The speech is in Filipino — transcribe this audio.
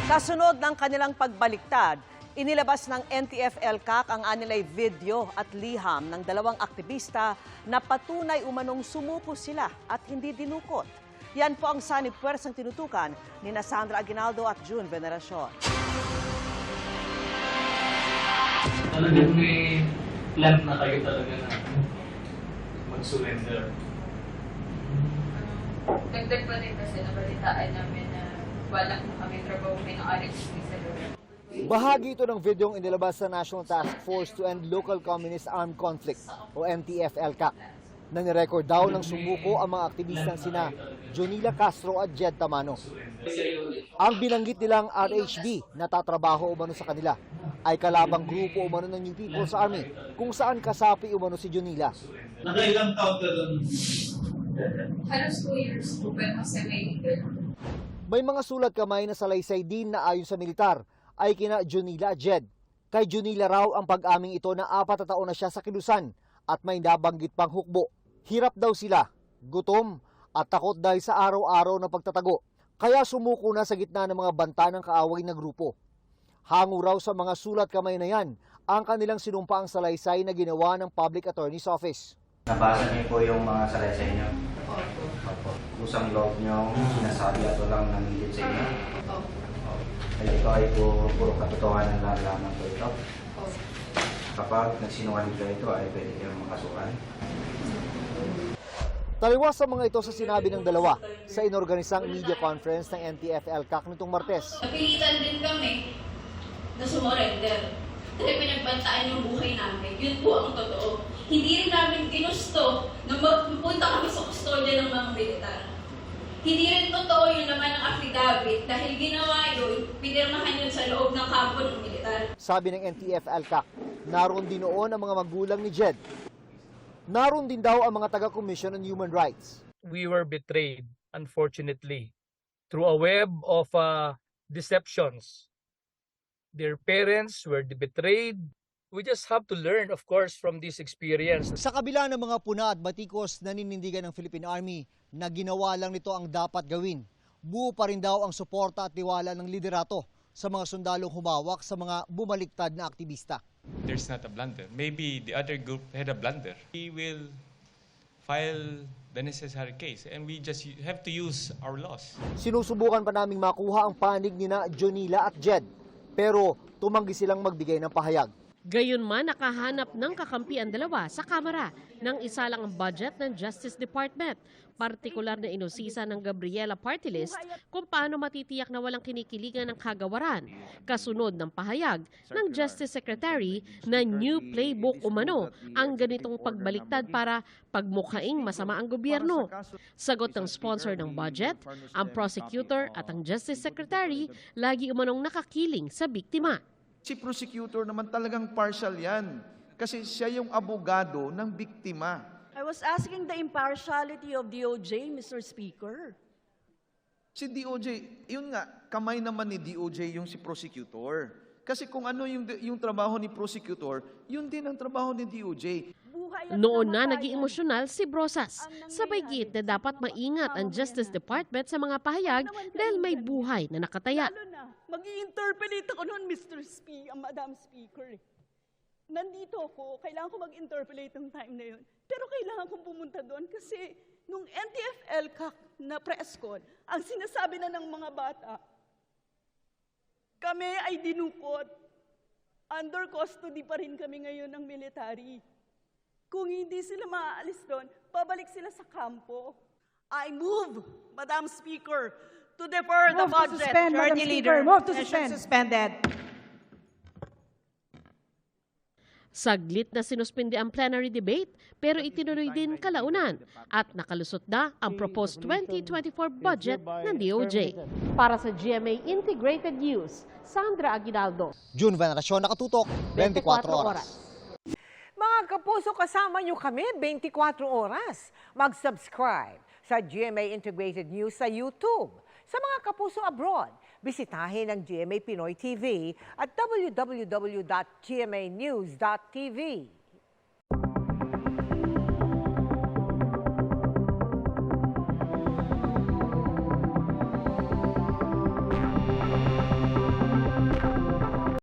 Kasunod ng kanilang pagbaliktad, inilabas ng NTF-ELCAC ang anilay video at liham ng dalawang aktivista na patunay umanong sumuko sila at hindi dinukot. Yan po ang sanib puwersang tinutukan ni Sandra Aguinaldo at June Veneracion. Talagang may plan na kayo talaga na mag-surrender. Dagdag pa din kasi nabalitaan namin na wala na kami trabaho ng RHP sa lugar. Bahagi ito ng videong inilabas sa National Task Force to End Local Communist Armed Conflict o NTF-ELCAC. Na nirecord daw ng sumuko ang mga aktivistang sina Jonila Castro at Jed Tamano. Ang binanggit nilang RHB na tatrabaho umano sa kanila ay kalabang grupo umano ng New People's Army kung saan kasapi umano si Jonila. Nakailang taon ka doon? Halos 2 years po, pero kasi May mga sulat kamay na salaysay din na ayon sa militar ay kina Jonila at Jed. Kay Jonila raw ang pag-aming ito na 4 na taon na siya sa kilusan at may nabanggit pang hukbo. Hirap daw sila, gutom at takot dahil sa araw-araw na pagtatago. Kaya sumuko na sa gitna ng mga banta ng kaaway na grupo. Hango raw sa mga sulat kamay na yan ang kanilang sinumpaang salaysay na ginawa ng Public Attorney's Office. Nabasa niyo po yung mga salaysay niyo? Opo. Kusang loob niyo, sinasabi at walang nangilit sa inyo? Opo. Ay, ito ay puro katotohanan lang lamang po ito? Opo. Kapag nagsinungaling kayo ito ay pwede kayong makasuhan? Taliwas sa mga ito sa sinabi ng dalawa sa inorganisang media conference ng NTF-ELCAC nitong Martes. Napilitan din kami na sumurrender. Dahil pinagbantaan yung buhay namin. Yun po ang totoo. Hindi rin namin ginusto na magpunta kami sa kustodya ng mga militar. Hindi rin totoo yun naman ang affidavit dahil ginawa yun, pinirmahan yun sa loob ng kampo ng militar. Sabi ng NTF-ELCAC, naroon din noon ang mga magulang ni Jed. Naroon din daw ang mga taga-Commission on Human Rights. We were betrayed, unfortunately, through a web of deceptions. Their parents were betrayed. We just have to learn, of course, from this experience. Sa kabila ng mga puna at batikos na ninindigan ng Philippine Army na ginawa lang nito ang dapat gawin, buo pa rin daw ang suporta at tiwala ng liderato sa mga sundalong humawak sa mga bumaliktad na aktivista. There's not a blunder. Maybe the other group had a blunder. We will file the necessary case and we just have to use our laws. Sinusubukan pa naming makuha ang panig nina Jonila at Jed, pero tumanggi silang magbigay ng pahayag. Gayunman, nakahanap ng kakampi ang dalawa sa Kamara ng isa lang ang budget ng Justice Department. Partikular na inusisa ng Gabriela Party List kung paano matitiyak na walang kinikiligan ng kagawaran. Kasunod ng pahayag ng Justice Secretary na new playbook umano ang ganitong pagbaliktad para pagmukhaing masama ang gobyerno. Sagot ng sponsor ng budget, ang prosecutor at ang Justice Secretary lagi umanong nakakiling sa biktima. Si prosecutor naman talagang partial yan. Kasi siya yung abogado ng biktima. I was asking the impartiality of DOJ, Mr. Speaker. Si DOJ, yun nga, kamay naman ni DOJ yung si prosecutor. Kasi kung ano yung trabaho ni prosecutor, yun din ang trabaho ni DOJ. Noon na naging emosyonal si Brosas. Sabay giit na dapat maingat ang Justice Department sa mga pahayag dahil may buhay na nakataya. Mag-i-interpolate ako noon, Madam Speaker. Nandito ako, kailangan ko mag-interpolate ng time na yun. Pero kailangan kong pumunta doon kasi nung NTF-ELCAC na press con, ang sinasabi na ng mga bata, kami ay dinukot. Under custody pa rin kami ngayon ng military. Kung hindi sila maaalis doon, pabalik sila sa kampo. I move, Madam Speaker, to defer the budget. Majority Leader, Move to session suspend. suspended. Saglit na sinuspindi ang plenary debate pero itinuloy din kalaunan at nakalusot na ang proposed 2024 budget ng DOJ. Para sa GMA Integrated News, Sandra Aguinaldo. June Veneracion, nakatutok, 24 oras. Mga kapuso, kasama nyo kami 24 oras. Mag-subscribe sa GMA Integrated News sa YouTube. Sa mga kapuso abroad, bisitahin ang GMA Pinoy TV at www.gmanews.tv.